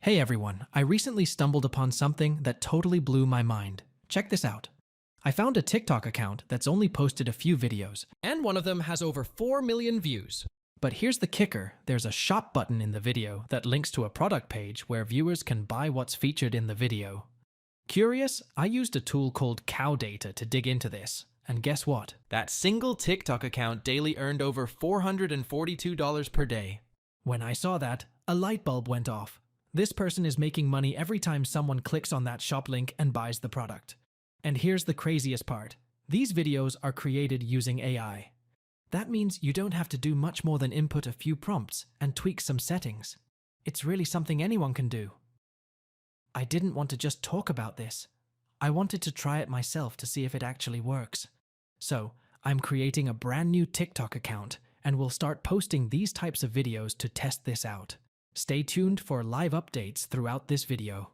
Hey everyone, I recently stumbled upon something that totally blew my mind. Check this out. I found a TikTok account that's only posted a few videos, and one of them has over 4 million views. But here's the kicker, there's a shop button in the video that links to a product page where viewers can buy what's featured in the video. Curious? I used a tool called Cow Data to dig into this. And guess what? That single TikTok account daily earned over $442 per day. When I saw that, a light bulb went off. This person is making money every time someone clicks on that shop link and buys the product. And here's the craziest part. These videos are created using AI. That means you don't have to do much more than input a few prompts and tweak some settings. It's really something anyone can do. I didn't want to just talk about this. I wanted to try it myself to see if it actually works. So, I'm creating a brand new TikTok account and will start posting these types of videos to test this out. Stay tuned for live updates throughout this video.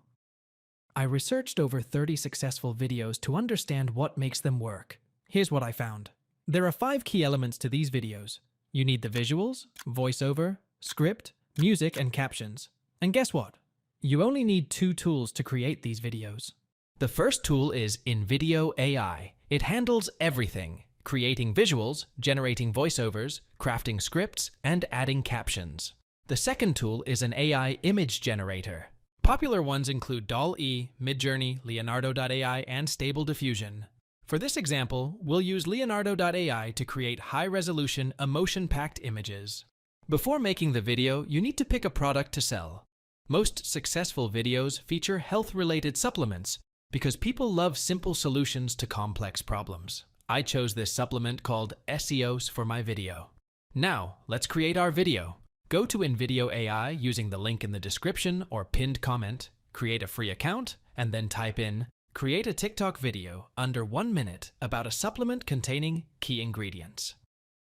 I researched over 30 successful videos to understand what makes them work. Here's what I found. There are 5 key elements to these videos. You need the visuals, voiceover, script, music, and captions. And guess what? You only need 2 tools to create these videos. The first tool is invideo AI. It handles everything: creating visuals, generating voiceovers, crafting scripts, and adding captions. The second tool is an AI image generator. Popular ones include DALL-E, Midjourney, Leonardo.ai, and Stable Diffusion. For this example, we'll use Leonardo.ai to create high-resolution, emotion-packed images. Before making the video, you need to pick a product to sell. Most successful videos feature health-related supplements because people love simple solutions to complex problems. I chose this supplement called SEOs for my video. Now, let's create our video. Go to invideo AI using the link in the description or pinned comment, create a free account, and then type in, create a TikTok video under 1 minute about a supplement containing key ingredients.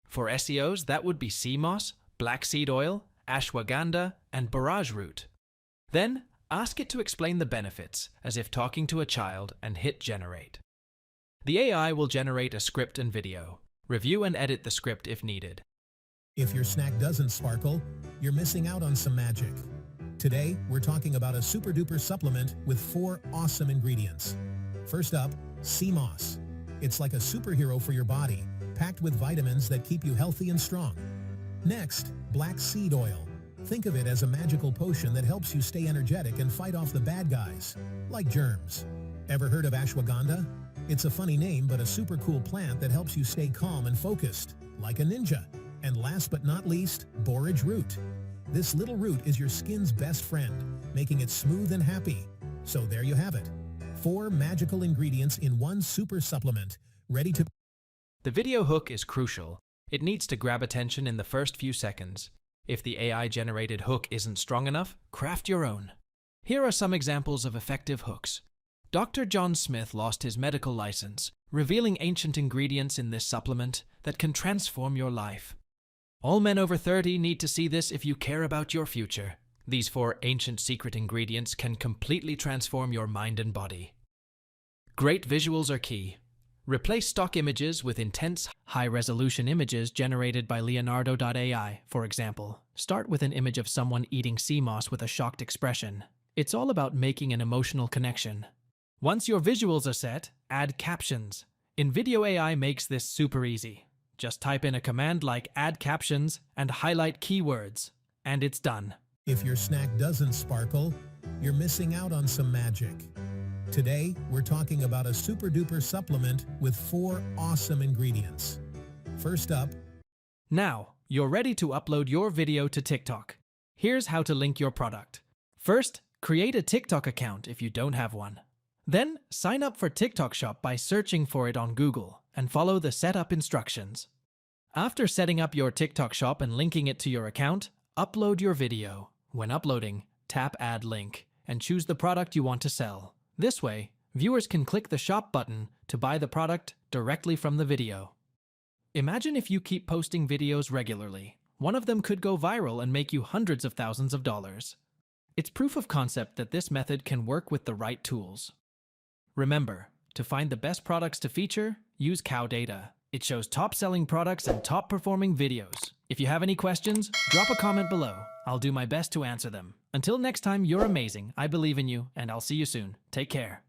For SEOs, that would be sea moss, black seed oil, ashwagandha, and borage root. Then, ask it to explain the benefits, as if talking to a child, and hit generate. The AI will generate a script and video. Review and edit the script if needed. If your snack doesn't sparkle, you're missing out on some magic. Today, we're talking about a super-duper supplement with 4 awesome ingredients. First up, sea moss. It's like a superhero for your body, packed with vitamins that keep you healthy and strong. Next, black seed oil. Think of it as a magical potion that helps you stay energetic and fight off the bad guys, like germs. Ever heard of ashwagandha? It's a funny name, but a super cool plant that helps you stay calm and focused, like a ninja. And last but not least, borage root. This little root is your skin's best friend, making it smooth and happy. So there you have it. 4 magical ingredients in one super supplement, ready to... The video hook is crucial. It needs to grab attention in the first few seconds. If the AI-generated hook isn't strong enough, craft your own. Here are some examples of effective hooks. Dr. John Smith lost his medical license, revealing ancient ingredients in this supplement that can transform your life. All men over 30 need to see this if you care about your future. These 4 ancient secret ingredients can completely transform your mind and body. Great visuals are key. Replace stock images with intense, high-resolution images generated by Leonardo.ai, for example. Start with an image of someone eating sea moss with a shocked expression. It's all about making an emotional connection. Once your visuals are set, add captions. InVideo AI makes this super easy. Just type in a command like add captions and highlight keywords, and it's done. If your snack doesn't sparkle, you're missing out on some magic. Today, we're talking about a super-duper supplement with 4 awesome ingredients. First up, now, you're ready to upload your video to TikTok. Here's how to link your product. First, create a TikTok account if you don't have one. Then, sign up for TikTok Shop by searching for it on Google and follow the setup instructions. After setting up your TikTok Shop and linking it to your account, upload your video. When uploading, tap Add Link and choose the product you want to sell. This way, viewers can click the shop button to buy the product directly from the video. Imagine if you keep posting videos regularly. One of them could go viral and make you hundreds of thousands of dollars. It's proof of concept that this method can work with the right tools. Remember, to find the best products to feature, use Cow Data. It shows top-selling products and top-performing videos. If you have any questions, drop a comment below. I'll do my best to answer them. Until next time, you're amazing. I believe in you, and I'll see you soon. Take care.